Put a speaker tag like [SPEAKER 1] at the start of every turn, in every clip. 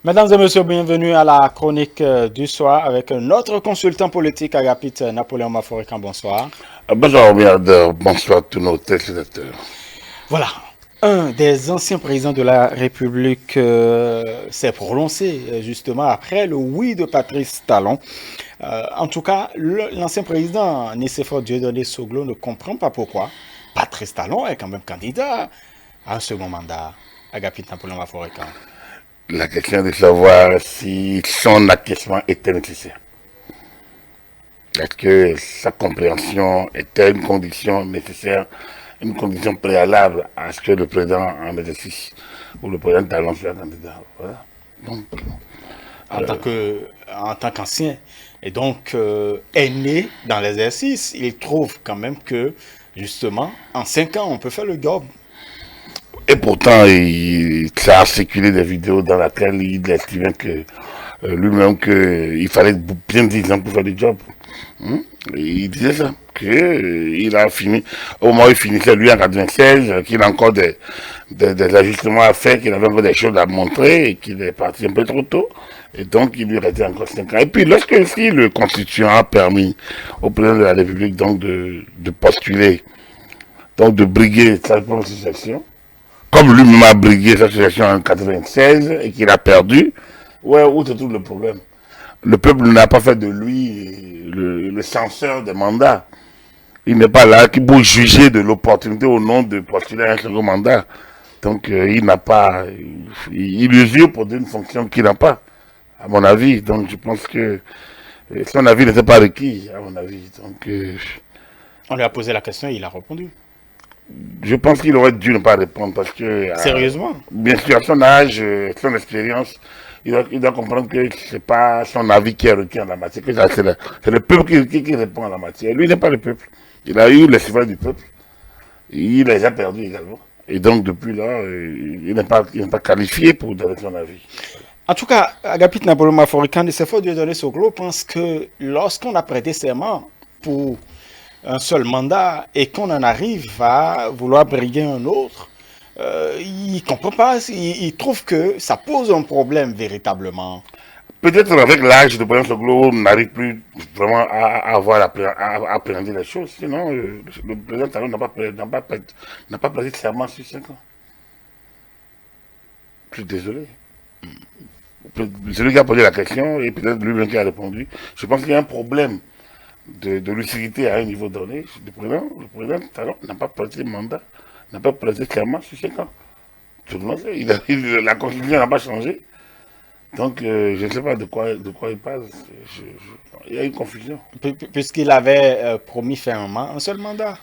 [SPEAKER 1] Mesdames et messieurs, bienvenue à la chronique du soir avec notre consultant politique Agapit Napoléon Maforican. Bonsoir.
[SPEAKER 2] Bonjour, bonsoir à tous nos téléspectateurs.
[SPEAKER 1] Voilà, un des anciens présidents de la République s'est prononcé justement après le oui de Patrice Talon. En tout cas, l'ancien président Nicéphore Dieudonné Soglo ne comprend pas pourquoi Patrice Talon est quand même candidat à un second mandat. Agapit Napoléon Maforican.
[SPEAKER 2] La question est de savoir si son acquiescement était nécessaire. Est-ce que sa compréhension était une condition nécessaire, une condition préalable à ce que le président en exercice ou le président Talon soit candidat. Voilà. Donc,
[SPEAKER 1] En tant qu'ancien et donc aîné dans l'exercice, il trouve quand même que justement en 5 ans on peut faire le job.
[SPEAKER 2] et pourtant, ça a circulé des vidéos dans lesquelles il estimait que lui-même qu'il fallait bien 10 ans pour faire le job. Hein? Il disait ça, qu'il a fini, au moment où il finissait lui en 96, qu'il a encore des ajustements à faire, qu'il avait encore des choses à montrer et qu'il est parti un peu trop tôt. Et donc il lui restait encore 5 ans. Et puis lorsque aussi le constituant a permis au président de la République donc de postuler, donc de briguer sa propre association, comme lui-même a brigué sa association en 96 et qu'il a perdu, ouais, où se trouve le problème? Le peuple n'a pas fait de lui le censeur des mandats. Il n'est pas là pour juger de l'opportunité au nom de postuler un second mandat. Donc il n'a pas, il usure pour une fonction qu'il n'a pas, à mon avis. Donc je pense que son avis n'était pas requis, à mon avis. Donc
[SPEAKER 1] On lui a posé la question et il a répondu.
[SPEAKER 2] je pense qu'il aurait dû ne pas répondre parce que,
[SPEAKER 1] Sérieusement.
[SPEAKER 2] bien sûr, à son âge, son expérience, il doit comprendre que ce n'est pas son avis qui est requis en la matière, que c'est le peuple qui répond en la matière. Lui n'est pas le peuple. Il a eu les suffrages du peuple. Il les a perdus également. Et donc, depuis là, il n'est pas qualifié pour donner son avis.
[SPEAKER 1] En tout cas, Agapit Napoléon Maforican de Sefo Dieudonné Soglo pense que lorsqu'on a prêté serment pour un seul mandat et qu'on en arrive à vouloir briguer un autre, il ne comprend pas, il trouve que ça pose un problème véritablement.
[SPEAKER 2] Peut-être avec l'âge, le président Soglo n'arrive plus vraiment à appréhender les choses. Sinon, le président Talon n'a pas prêté serment sur 5 ans. Je suis désolé. Celui qui a posé la question et peut-être lui-même qui a répondu. Je pense qu'il y a un problème de lucidité à un niveau donné. Le président Talon n'a pas prêté mandat, n'a pas prêté serment sur 5 ans. Tout le monde sait. La constitution n'a pas changé. Donc, je ne sais pas de quoi il parle. Il y a une confusion.
[SPEAKER 1] Puisqu'il avait promis fermement un seul mandat.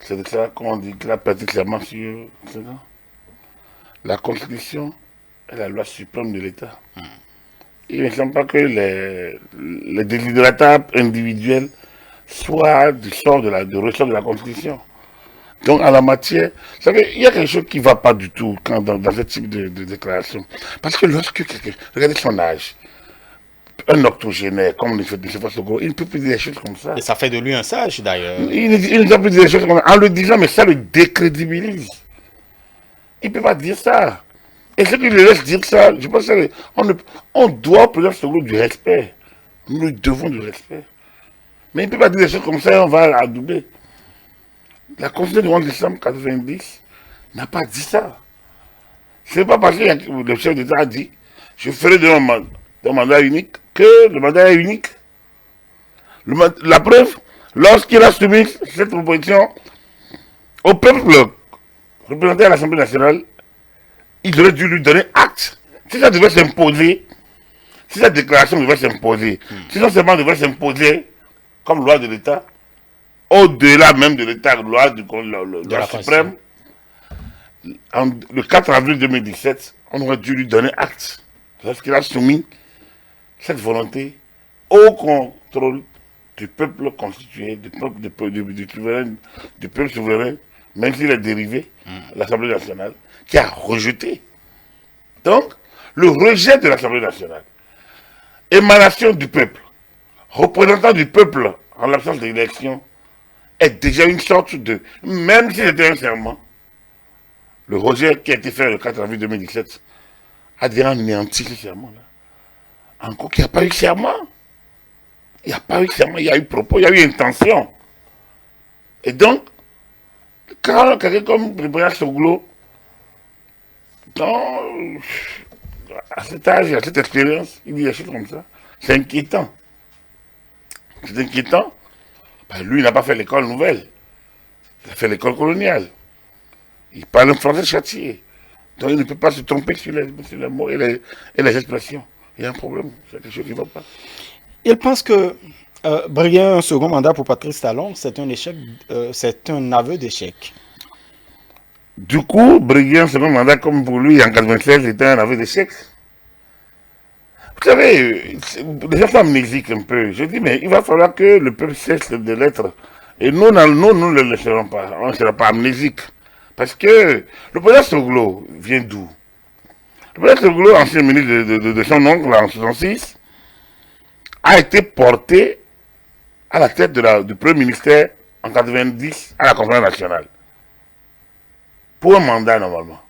[SPEAKER 2] C'est de ça qu'on dit qu'il a prêté serment sur 5 ans. La constitution est la loi suprême de l'État. Il ne semble pas que les désidératas individuels soient du sort du ressort de la Constitution. Donc, en la matière, vous savez, il y a quelque chose qui ne va pas du tout dans ce type de déclaration. Parce que lorsque quelqu'un, regardez son âge, un octogénaire, comme le fait de Soglo, il ne peut plus dire des choses comme ça.
[SPEAKER 1] Et ça fait de lui un sage d'ailleurs.
[SPEAKER 2] Il ne peut plus dire des choses comme ça. En le disant, mais ça le décrédibilise. Il ne peut pas dire ça. Et ceux qui le laissent dire ça, je pense on doit au président Soglo du respect. Nous lui devons du respect. Mais il ne peut pas dire des choses comme ça et on va adouber. La Constitution du 11 décembre 90 n'a pas dit ça. Ce n'est pas parce que le chef d'État a dit je ferai de mandat unique que le mandat est unique. La preuve, lorsqu'il a soumis cette proposition au peuple représenté à l'Assemblée nationale, il aurait dû lui donner acte. Si ça devait s'imposer, si cette déclaration devait s'imposer, si son serment devait s'imposer comme loi de l'État, au-delà même de l'État, loi de la suprême, le 4 avril 2017, on aurait dû lui donner acte. Lorsqu'il a soumis cette volonté au contrôle du peuple constitué, du peuple souverain, même s'il est dérivé, l'Assemblée nationale, qui a rejeté. Donc, le rejet de l'Assemblée nationale, émanation du peuple, représentant du peuple en l'absence d'élection, est déjà une sorte de, même si c'était un serment, Le rejet qui a été fait le 4 avril 2017 a déjà anéanti ce serment-là. Encore qu'il n'y a pas eu serment. Il n'y a pas eu serment, il y a eu propos, il y a eu intention. Et donc, quand quelqu'un comme le président Soglo, à cet âge, à cette expérience, il dit des choses comme ça, c'est inquiétant. C'est inquiétant. Ben, lui, il n'a pas fait l'école nouvelle. Il a fait l'école coloniale. Il parle un français châtié. Donc il ne peut pas se tromper sur les mots et les expressions. Il y a un problème, c'est quelque chose qui ne va pas.
[SPEAKER 1] Il pense que briguer un second mandat pour Patrice Talon, c'est un échec, c'est un aveu d'échec.
[SPEAKER 2] Du coup, briguer un second mandat comme pour lui en 1996 c'était un aveu d'échec. Vous savez, les gens sont amnésiques un peu. Je dis, mais il va falloir que le peuple cesse de l'être. Et nous ne le laisserons pas. On ne sera pas amnésiques. Parce que le président Soglo vient d'où? Le président Soglo, ancien ministre de son oncle en 1966, a été porté à la tête du premier ministère en 1990 à la conférence nationale. Pour un mandat normalement.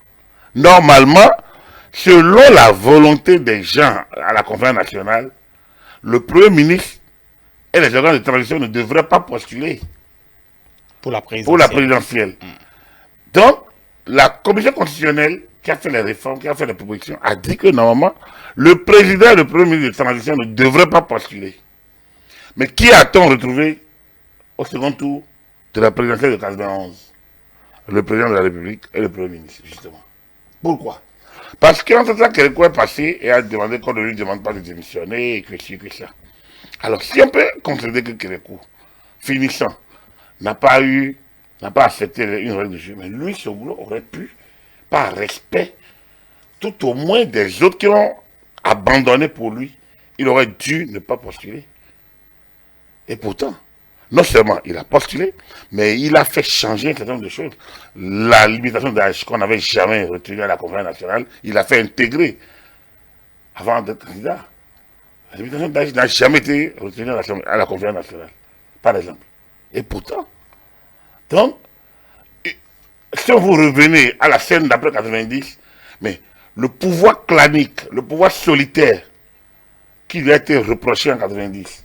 [SPEAKER 2] Normalement, selon la volonté des gens à la conférence nationale, le premier ministre et les organes de transition ne devraient pas postuler
[SPEAKER 1] Pour la présidentielle.
[SPEAKER 2] pour la présidentielle. Donc, la commission constitutionnelle qui a fait les réformes, qui a fait les propositions, a dit que normalement, le président et le premier ministre de transition ne devraient pas postuler. Mais qui a-t-on retrouvé au second tour de la présidentielle de 1991? Le président de la République et le premier ministre, justement. Pourquoi? Parce qu'entre ça, quelqu'un est passé et a demandé qu'on ne lui demande pas de démissionner et que ci, que ça. Alors, si on peut considérer que Kérékou, finissant, n'a pas accepté une règle de jeu, mais lui, Soglo, aurait pu, par respect, tout au moins des autres qui ont abandonné pour lui, il aurait dû ne pas postuler. Et pourtant, non seulement il a postulé, mais il a fait changer un certain nombre de choses. La limitation d'âge qu'on n'avait jamais retenue à la conférence nationale, il a fait intégrer avant d'être candidat. La limitation d'âge n'a jamais été retenue à la conférence nationale, par exemple. Et pourtant, donc, si vous revenez à la scène d'après 90, mais le pouvoir clanique, le pouvoir solitaire qui lui a été reproché en 90,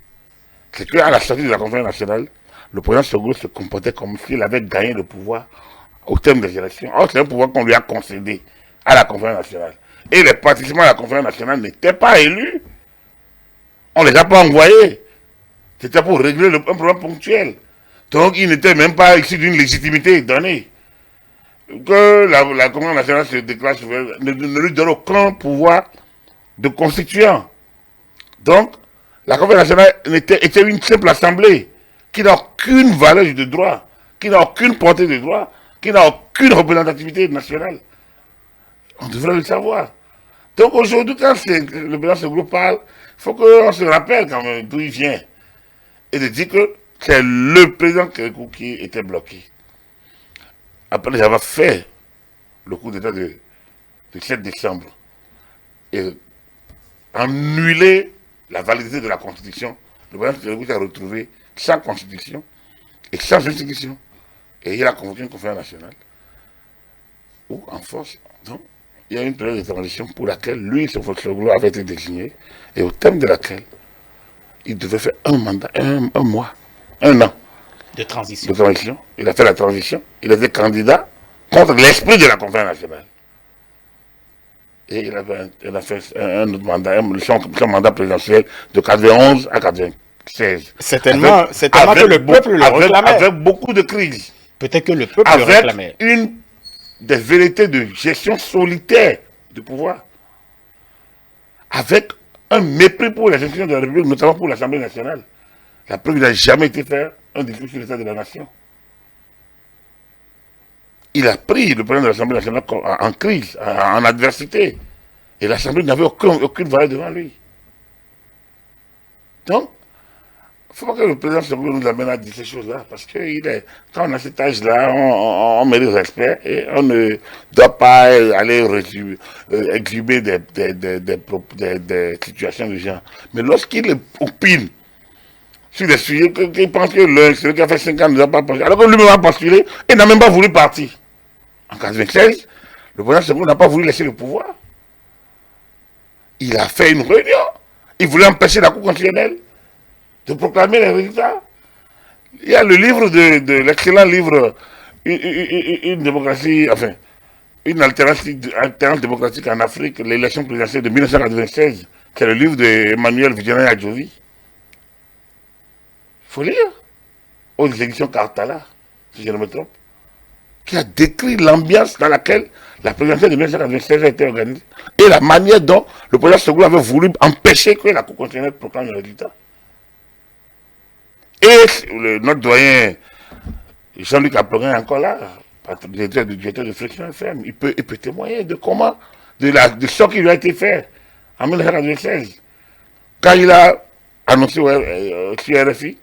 [SPEAKER 2] c'est qu'à la sortie de la conférence nationale, le président Soglo se comportait comme s'il avait gagné le pouvoir au terme des élections. Or, c'est un pouvoir qu'on lui a concédé à la conférence nationale. Et les participants à la conférence nationale n'étaient pas élus. On ne les a pas envoyés. C'était pour régler un problème ponctuel. Donc, il n'était même pas issu d'une légitimité donnée. Que la conférence nationale se déclare ne lui donne aucun pouvoir de constituant. Donc, la conférence nationale était une simple assemblée qui n'a aucune valeur de droit, qui n'a aucune portée de droit, qui n'a aucune représentativité nationale. On devrait le savoir. Donc aujourd'hui, quand le président de ce groupe parle, il faut qu'on se rappelle quand même d'où il vient. Et de dire que c'est le président Kérékou qui était bloqué. Après avoir fait le coup d'état de 7 décembre et annulé la validité de la Constitution, le président Kérékou s'est retrouvé sans Constitution et sans institution. Et il a convoqué une conférence nationale où, en force, donc, il y a une période de transition pour laquelle lui, son Soglo avait été désigné et au terme de laquelle il devait faire un mandat, un mois, un an
[SPEAKER 1] de transition.
[SPEAKER 2] Il a fait la transition. Il était candidat contre l'esprit de la conférence nationale. Et il a fait un autre mandat, son mandat présidentiel de 91 à 96.
[SPEAKER 1] Certainement que le peuple le réclamait.
[SPEAKER 2] Avec beaucoup de crises.
[SPEAKER 1] Peut-être que le peuple le réclamait.
[SPEAKER 2] Avec une des vérités de gestion solitaire du pouvoir. Avec un mépris pour les institutions de la République, notamment pour l'Assemblée nationale. La preuve, il n'a jamais été faire un discours sur l'état de la nation. Il a pris le président de l'Assemblée nationale en crise, en adversité. Et l'Assemblée n'avait aucune valeur devant lui. Donc, il ne faut pas que le président Soglo nous amène à dire ces choses-là, parce que quand on a cet âge-là, on mérite respect et on ne doit pas aller exhiber des situations de gens. Mais lorsqu'il opine sur des sujets qu'il pense que celui qui a fait 5 ans ne doit pas postuler, alors que lui-même a postulé et n'a même pas voulu partir. En 1996, le président Senghor n'a pas voulu laisser le pouvoir. Il a fait une réunion. Il voulait empêcher la Cour constitutionnelle de proclamer les résultats. Il y a le livre de l'excellent livre une démocratie, enfin, une alternance démocratique en Afrique, l'élection présidentielle de 1996. C'est le livre d'Emmanuel Vigilani Adjovi. Il faut lire. Aux éditions Cartala, si je ne me trompe, qui a décrit l'ambiance dans laquelle la présidentielle de 1996 a été organisée et la manière dont le président Senghor avait voulu empêcher que la Cour constitutionnelle proclame le résultat. Et notre doyen Jean-Luc Aplorin est encore là, directeur de Flexion FM. Il peut témoigner de comment, de ce qui lui a été fait en 1996. Quand il a annoncé sur RFI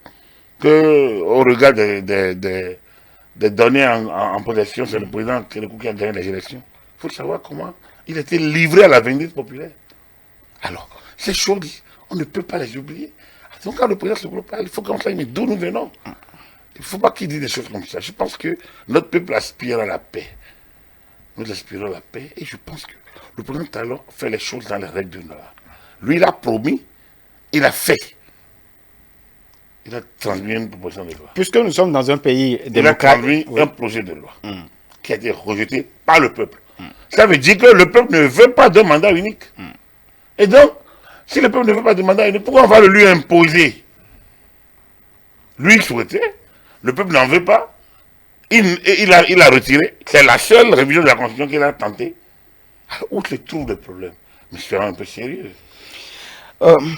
[SPEAKER 2] qu'au regard des données en possession, c'est le président qui a gagné les élections. Il faut savoir comment il était livré à la vindicte populaire. Alors, ces choses, on ne peut pas les oublier. Donc quand le président se parle, il faut qu'on sache d'où nous venons. Il ne faut pas qu'il dise des choses comme ça. Je pense que notre peuple aspire à la paix. Nous aspirons à la paix et je pense que le président Talon fait les choses dans les règles de l'art. Lui, il a promis, il a fait. Il a transmis une proposition de loi.
[SPEAKER 1] Puisque nous sommes dans un pays démocratique.
[SPEAKER 2] Il a transmis un projet de loi qui a été rejeté par le peuple. Ça veut dire que le peuple ne veut pas d'un mandat unique. Et donc, si le peuple ne veut pas de mandat unique, pourquoi on va le lui imposer? Lui, il souhaitait, le peuple n'en veut pas. Il a retiré. C'est la seule révision de la Constitution qu'il a tentée. Alors, où se trouve le problème? Mais c'est un peu sérieux.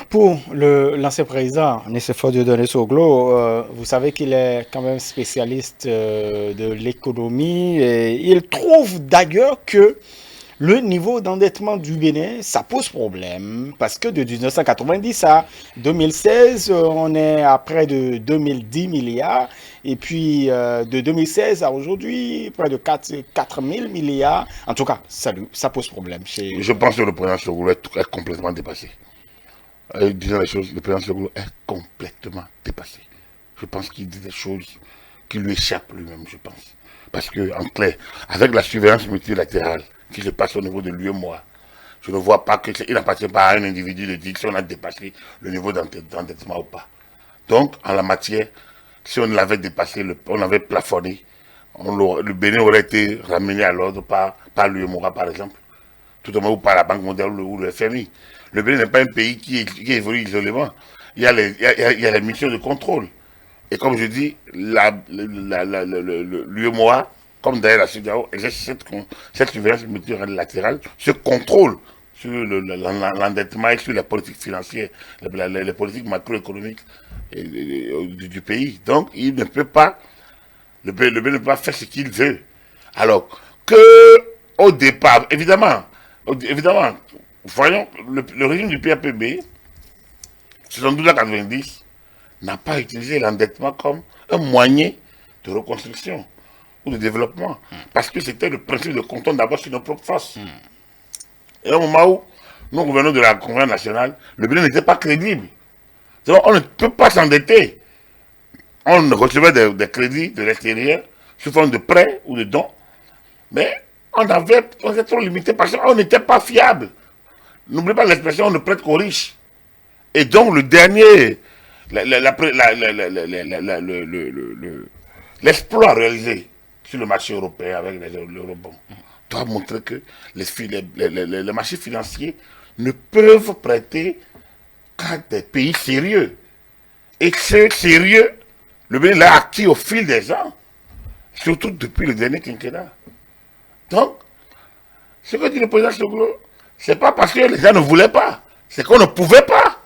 [SPEAKER 1] Pour l'ancien président Nicéphore Dieudonné Soglo, vous savez qu'il est quand même spécialiste de l'économie et il trouve d'ailleurs que le niveau d'endettement du Bénin, ça pose problème parce que de 1990 à 2016, on est à près de 2010 milliards et puis de 2016 à aujourd'hui, près de 4 000 milliards. En tout cas, ça pose problème.
[SPEAKER 2] Je pense que le président Soglo est complètement dépassé. Disant les choses, le président Soglo est complètement dépassé. Je pense qu'il dit des choses qui lui échappent lui-même, je pense. Parce que, en clair, avec la surveillance multilatérale qui se passe au niveau de l'UEMOA, je ne vois pas qu'il n'appartient pas à un individu de dire si on a dépassé le niveau d'endettement ou pas. Donc, en la matière, si on l'avait dépassé, on avait plafonné, le Bénin aurait été ramené à l'ordre par l'UEMOA, par exemple, tout au moins ou par la Banque mondiale ou le FMI. Le Bénin n'est pas un pays qui évolue isolément. Il y a les missions de contrôle. Et comme je dis, l'UEMOA, comme d'ailleurs la CEDEAO, exerce cette surveillance multilatérale, ce contrôle sur l'endettement et sur les politiques financières, les politiques macroéconomiques du pays. Donc, il ne peut pas, le Bénin ne peut pas faire ce qu'il veut. Alors, au départ, évidemment, voyons, le régime du PAPB, 72 à 90, n'a pas utilisé l'endettement comme un moyen de reconstruction ou de développement. Parce que c'était le principe de compter d'abord sur nos propres forces. Et au moment où nous revenons de la Convention nationale, le Bénin n'était pas crédible. Donc on ne peut pas s'endetter. On recevait des crédits de l'extérieur sous forme de prêts ou de dons. Mais on était trop limité parce qu'on n'était pas fiable. N'oubliez pas l'expression, on ne prête qu'aux riches. Et donc le dernier, l'exploit réalisé sur le marché européen avec l'eurobond doit montrer que les marchés financiers ne peuvent prêter qu'à des pays sérieux. Et ce sérieux, le Bénin l'a acquis au fil des ans, surtout depuis le dernier quinquennat. Donc, ce que dit le président Soglo, c'est pas parce que les gens ne voulaient pas, c'est qu'on ne pouvait pas.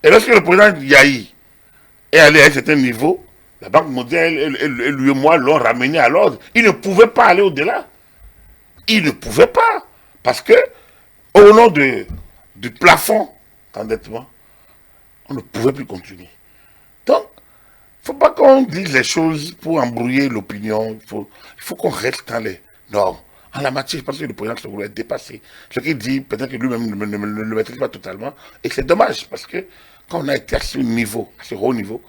[SPEAKER 2] Et lorsque le président Yahi est allé à un certain niveau, la Banque mondiale et l'UEMOA l'ont ramené à l'ordre. Il ne pouvait pas aller au-delà. Il ne pouvait pas. Parce que, au nom du plafond d'endettement, on ne pouvait plus continuer. Donc, il ne faut pas qu'on dise les choses pour embrouiller l'opinion. Il faut qu'on reste dans les normes. En la matière, je pense que le président Soglo est dépassé. Ce qu'il dit, peut-être que lui-même ne le maîtrise pas totalement. Et c'est dommage, parce que quand on a été à ce niveau, à ce haut niveau,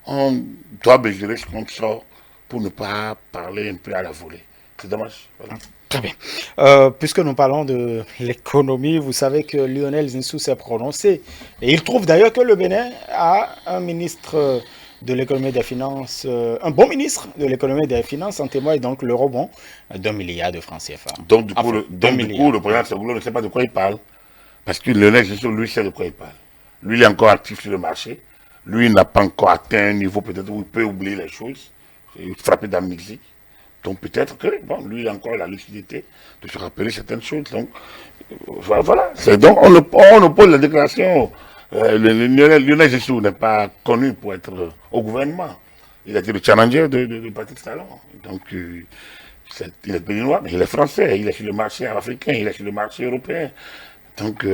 [SPEAKER 2] on doit mesurer ce qu'on sort pour ne pas parler un peu à la volée. C'est dommage. Voilà.
[SPEAKER 1] Très bien. Puisque nous parlons de l'économie, vous savez que Lionel Zinsou s'est prononcé. Et il trouve d'ailleurs que le Bénin a un ministre de l'économie et des finances, un bon ministre de l'économie et des finances, en témoigne donc le rebond d'1 milliard de francs CFA.
[SPEAKER 2] Donc, du coup,
[SPEAKER 1] Enfin,
[SPEAKER 2] le président Soglo ne sait pas de quoi il parle. Parce que Lionel Zinsou, lui, sait de quoi il parle. Lui, il est encore actif sur le marché. Lui, il n'a pas encore atteint un niveau peut-être où il peut oublier les choses. Il est frappé d'amnésie. Donc peut-être que, bon, lui, il a encore la lucidité de se rappeler certaines choses. Donc, voilà. Donc, on oppose la déclaration. Lionel Zinsou n'est pas connu pour être au gouvernement. Il a été le challenger de Patrice Talon. Donc, il est béninois, mais il est français. Il est sur le marché africain, il est sur le marché européen. Donc,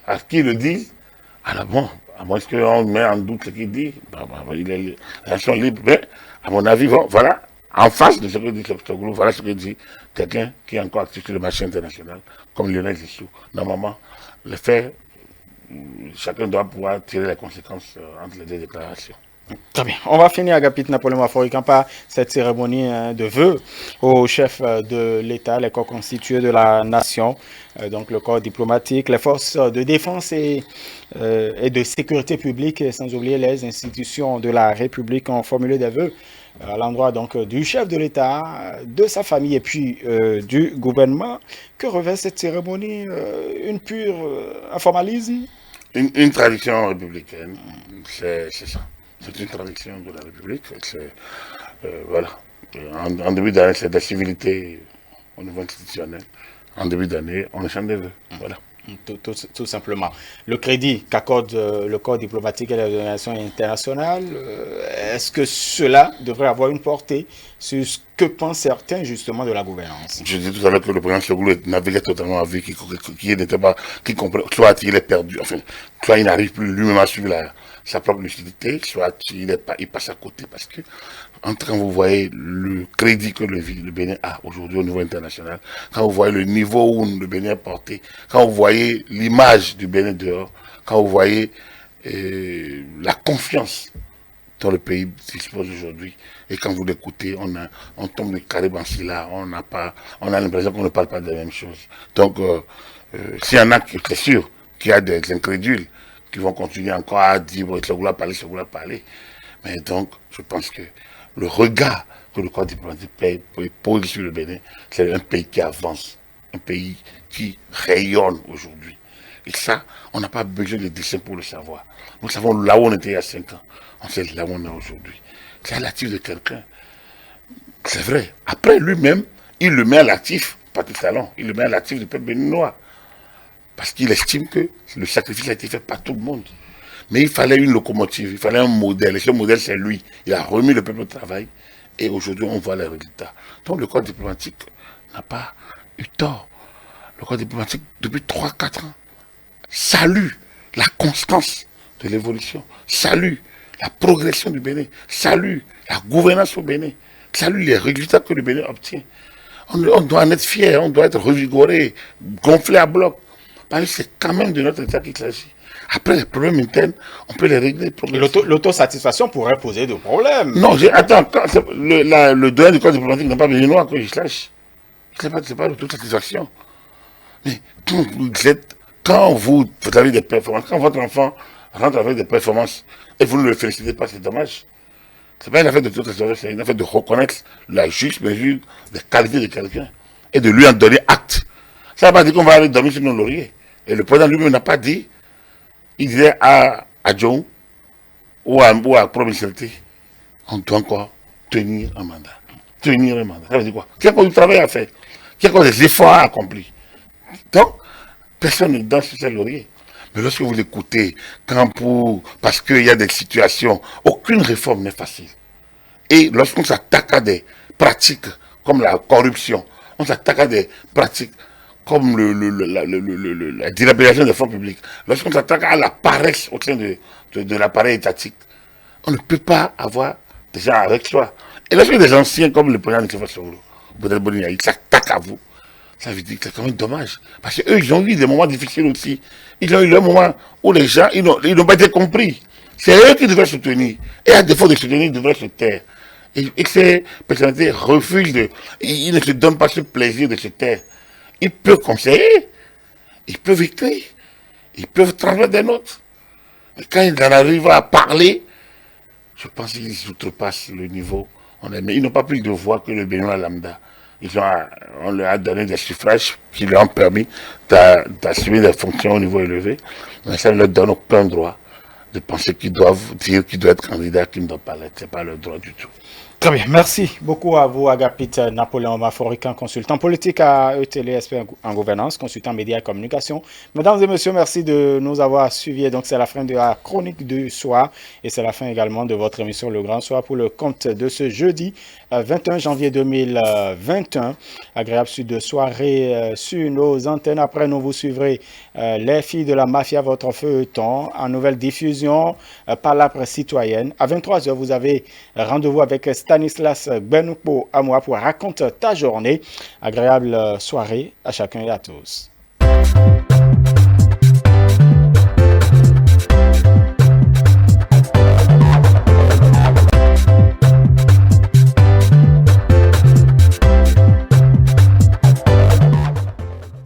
[SPEAKER 2] à ce qu'ils le disent, alors bon, à moins qu'on met en doute ce qu'il dit, il est l'action libre, mais à mon avis, bon, voilà, en face de ce que dit Soglo, voilà ce que dit quelqu'un qui est encore actif sur le marché international, comme Lionel Zinsou. Normalement, le fait, chacun doit pouvoir tirer les conséquences entre les deux déclarations.
[SPEAKER 1] Très bien. On va finir, Agapit Napoléon Aforican, par cette cérémonie de vœux au chef de l'État, les corps constitués de la nation, donc le corps diplomatique, les forces de défense et de sécurité publique, sans oublier les institutions de la République, ont formulé des vœux à l'endroit donc du chef de l'État, de sa famille et puis du gouvernement. Que revêt cette cérémonie? Un formalisme?
[SPEAKER 2] Une tradition républicaine, c'est ça. C'est une tradition de la République. Voilà. En début d'année, c'est de la civilité au niveau institutionnel. En début d'année, on échange des vœux. Voilà.
[SPEAKER 1] Tout simplement. Le crédit qu'accorde le corps diplomatique et les relations internationales, est-ce que cela devrait avoir une portée sur ce que pensent certains justement de la gouvernance?
[SPEAKER 2] Je disais tout à l'heure que le président Soglo naviguait totalement avec qui n'était pas, qui comprenait, soit il est perdu, enfin, soit il n'arrive plus lui-même à suivre sa propre lucidité, soit il passe à côté parce que, quand vous voyez le crédit que le Bénin a aujourd'hui au niveau international, quand vous voyez le niveau où le Bénin est porté, quand vous voyez l'image du Bénin dehors, quand vous voyez la confiance dont le pays dispose aujourd'hui, et quand vous l'écoutez, on tombe de Caraïbes en Silla, on a l'impression qu'on ne parle pas de la même chose. Donc, s'il y en a, c'est sûr qu'il y a des incrédules qui vont continuer encore à dire, bon, ce gars parler. Mais donc, je pense que le regard que le corps diplomatique pose sur le Bénin, c'est un pays qui avance, un pays qui rayonne aujourd'hui. Et ça, on n'a pas besoin de dessin pour le savoir. Nous savons là où on était il y a 5 ans, on sait là où on est aujourd'hui. C'est l'actif de quelqu'un. C'est vrai. Après, lui-même, il le met à l'actif, Patrice Talon, il le met à l'actif du peuple béninois. Parce qu'il estime que le sacrifice a été fait par tout le monde. Mais il fallait une locomotive, il fallait un modèle. Et ce modèle, c'est lui. Il a remis le peuple au travail. Et aujourd'hui, on voit les résultats. Donc le corps diplomatique n'a pas eu tort. Le corps diplomatique, depuis 3-4 ans, salue la constance de l'évolution, salue la progression du Bénin, salue la gouvernance au Bénin, salue les résultats que le Bénin obtient. On doit en être fier, on doit être revigoré, gonflé à bloc. Parce que c'est quand même de notre État qu'il s'agit. Après, les problèmes internes, on peut les régler.
[SPEAKER 1] L'autosatisfaction pourrait poser des problèmes.
[SPEAKER 2] Non, attends, le doyen du corps diplomatique n'est pas béninois, que je sache. C'est pas l'autosatisfaction. Mais quand vous avez des performances, quand votre enfant rentre avec des performances et vous ne le félicitez pas, c'est dommage. C'est pas une affaire de l'autosatisfaction, c'est une affaire de reconnaître la juste mesure des qualités de quelqu'un et de lui en donner acte. Ça ne veut pas dire qu'on va aller dormir sur nos lauriers. Et le président lui-même n'a pas dit. Il disait à John ou à provincialité, on doit encore tenir un mandat. Tenir un mandat. Ça veut dire quoi? Qu'il y a encore du travail à faire. Qu'il y a encore des efforts à accomplir. Donc, personne ne danse sur ses lauriers. Mais lorsque vous l'écoutez, parce qu'il y a des situations, aucune réforme n'est facile. Et lorsqu'on s'attaque à des pratiques comme la corruption, on s'attaque à des pratiques comme la dilapidation des fonds publics, lorsqu'on s'attaque à la paresse au sein de l'appareil étatique, on ne peut pas avoir des gens avec soi. Et lorsque des anciens comme le président Nicolas Soglo, peut-être Bonia, ils s'attaquent à vous, ça veut dire que c'est quand même dommage. Parce qu'eux, ils ont eu des moments difficiles aussi. Ils ont eu des moments où les gens, ils n'ont pas été compris. C'est eux qui devraient soutenir. Et à défaut de soutenir, ils devraient se taire. Et ces personnalités refusent ils ne se donnent pas ce plaisir de se taire. Ils peuvent conseiller, ils peuvent écrire, ils peuvent transmettre des notes. Et quand ils en arrivent à parler, je pense qu'ils outrepassent le niveau. Mais ils n'ont pas plus de voix que le Béninois lambda. On leur a donné des suffrages qui leur ont permis d'assumer des fonctions au niveau élevé. Mais ça ne leur donne aucun droit de penser qu'ils doivent dire qu'ils doivent être candidats, qu'ils ne doivent pas l'être. Ce n'est pas leur droit du tout.
[SPEAKER 1] Très bien, merci beaucoup à vous, Agapit Napoléon Maforican, consultant politique à ETLSP en gouvernance, consultant médias et communication. Mesdames et messieurs, merci de nous avoir suivis. Donc, c'est la fin de la chronique du soir et c'est la fin également de votre émission Le Grand Soir pour le compte de ce jeudi 21 janvier 2021. Agréable suite de soirée sur nos antennes. Après, nous vous suivrez Les Filles de la Mafia, votre feuilleton en nouvelle diffusion par la presse citoyenne. À 23h, vous avez rendez-vous avec Stanislas Benoupo à moi pour Raconte ta journée. Agréable soirée à chacun et à tous.